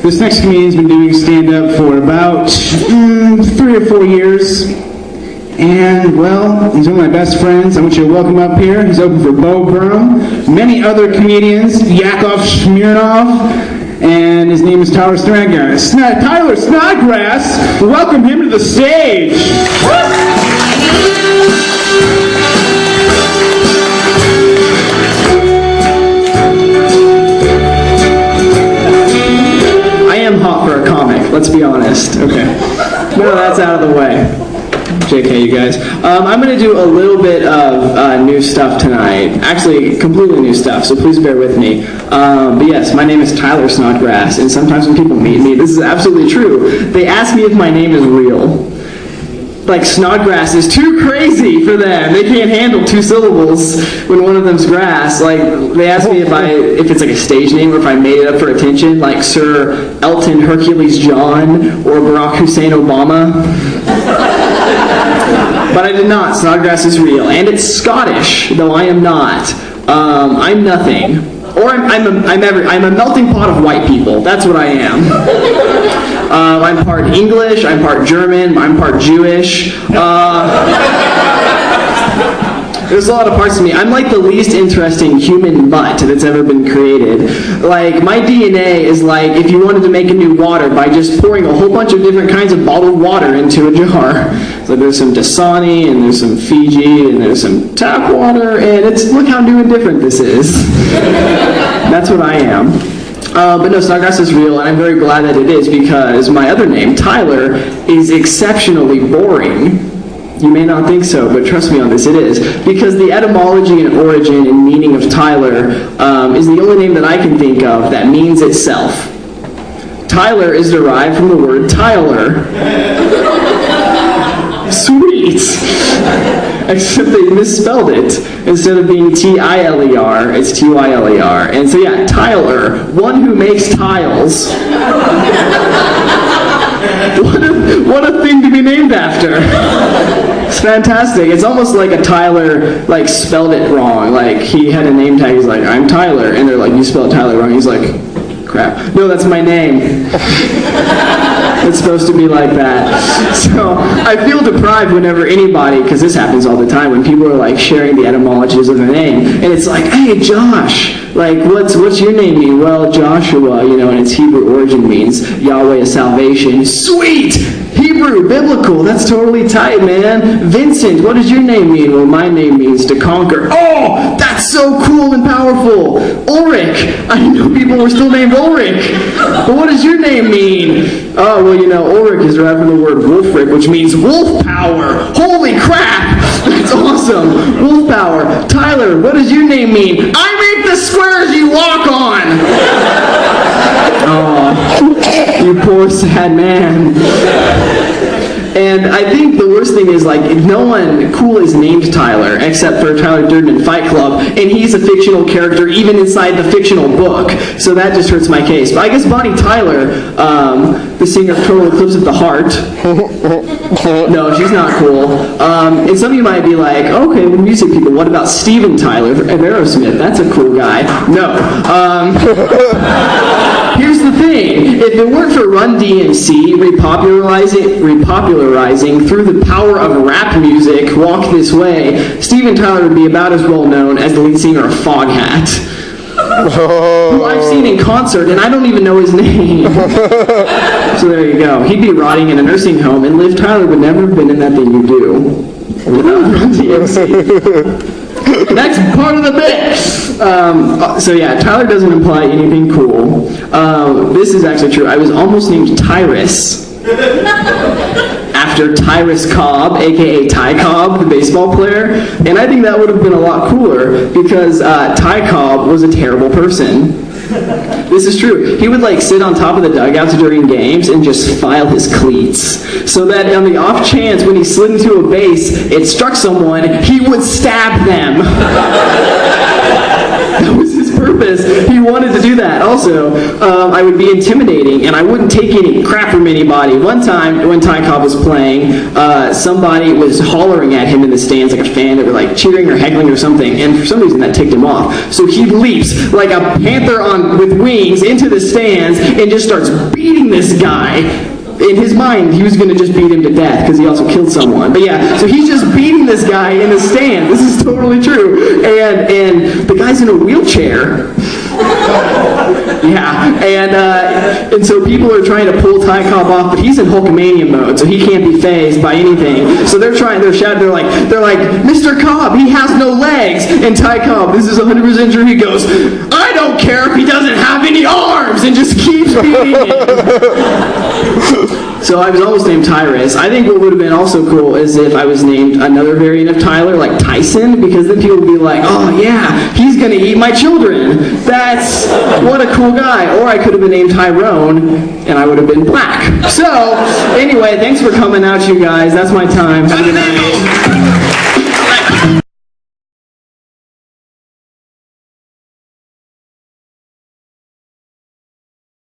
This next comedian's been doing stand-up for about 3 or 4 years. And, well, he's one of my best friends. I want you to welcome up here. He's open for Bo Burnham, many other comedians, Yakov Smirnov, and his name is Tyler Snodgrass. Tyler Snodgrass, welcome him to the stage. I am hot for a comic, let's be honest. Okay. No, that's out of the way. JK, you guys. I'm going to do a little bit of new stuff tonight. Actually, completely new stuff, so please bear with me. But yes, my name is Tyler Snodgrass, and sometimes when people meet me, this is absolutely true. They ask me if my name is real. Like, Snodgrass is too crazy for them. They can't handle 2 syllables when one of them's grass. Like, they ask me if it's like a stage name or if I made it up for attention, like Sir Elton Hercules John or Barack Hussein Obama. But I did not. Snodgrass is real. And it's Scottish, though I am not. I'm nothing. Or I'm a melting pot of white people. That's what I am. I'm part English, I'm part German, I'm part Jewish. There's a lot of parts of me. I'm like the least interesting human mutt that's ever been created. Like, my DNA is like if you wanted to make a new water by just pouring a whole bunch of different kinds of bottled water into a jar. So there's some Dasani, and there's some Fiji, and there's some tap water, and look how new and different this is. That's what I am. But no, Snodgrass is real, and I'm very glad that it is because my other name, Tyler, is exceptionally boring. You may not think so, but trust me on this, it is. Because the etymology and origin and meaning of Tyler is the only name that I can think of that means itself. Tyler is derived from the word Tyler. Sweet! Except they misspelled it. Instead of being T-I-L-E-R, it's T-Y-L-E-R. And so yeah, Tyler, one who makes tiles. What a thing to be named after. It's fantastic. It's almost like a Tyler, like, spelled it wrong. Like, he had a name tag, he's like, I'm Tyler. And they're like, you spelled Tyler wrong. He's like, crap. No, that's my name. It's supposed to be like that. So I feel deprived whenever anybody, because this happens all the time, when people are like sharing the etymologies of their name, and it's like, hey, Josh, like, what's your name mean? Well, Joshua, and its Hebrew origin means Yahweh is salvation. Sweet! Hebrew, biblical, that's totally tight, man. Vincent, what does your name mean? Well, my name means to conquer. Oh, that's so cool and powerful. Ulrich, I didn't know people were still named Ulrich. But what does your name mean? Oh, well, Ulrich is derived from the word Wolfric, which means wolf power. Holy crap! That's awesome. Wolf power. Tyler, what does your name mean? I make the squares you walk on. Oh, you poor sad man. And I think the worst thing is, like, no one cool is named Tyler except for Tyler Durden in Fight Club, and he's a fictional character even inside the fictional book. So that just hurts my case. But I guess Bonnie Tyler, the singer of Total Eclipse of the Heart, no, she's not cool. And some of you might be like, okay, well, music people, what about Steven Tyler of Aerosmith? That's a cool guy. No. Here's the thing. If it weren't for Run DMC repopularizing through the power of rap music, Walk This Way, Steven Tyler would be about as well known as the lead singer of Foghat. Who I've seen in concert, and I don't even know his name. So there you go. He'd be rotting in a nursing home, and Liv Tyler would never have been in That Thing You Do without Run DMC. Next part of the bit. So yeah, Tyler doesn't imply anything cool. This is actually true. I was almost named Tyrus. After Tyrus Cobb, aka Ty Cobb, the baseball player. And I think that would have been a lot cooler because Ty Cobb was a terrible person. This is true. He would like sit on top of the dugouts during games and just file his cleats. So that on the off chance when he slid into a base, it struck someone, he would stab them. That was his purpose. purpose, he wanted to do that. Also, I would be intimidating, and I wouldn't take any crap from anybody. One time, when Ty Cobb was playing, somebody was hollering at him in the stands, like a fan. They were like cheering or heckling or something, and for some reason that ticked him off. So he leaps like a panther with wings into the stands and just starts beating this guy. In his mind, he was going to just beat him to death because he also killed someone. But yeah, so he's just beating this guy in the stand. This is totally true. And the guy's in a wheelchair. Yeah, and so people are trying to pull Ty Cobb off, but he's in Hulkamania mode, so he can't be fazed by anything. So they're shouting, they're like, Mr. Cobb, he has no legs. And Ty Cobb, this is 100% true, he goes, I don't care if he doesn't have any arms, and just keeps beating him. So I was almost named Tyrus. I think what would have been also cool is if I was named another variant of Tyler, like Tyson, because then people would be like, oh yeah, he's going to eat my children. That's, what a cool guy. Or I could have been named Tyrone, and I would have been black. So, anyway, thanks for coming out, you guys. That's my time. Have a good night.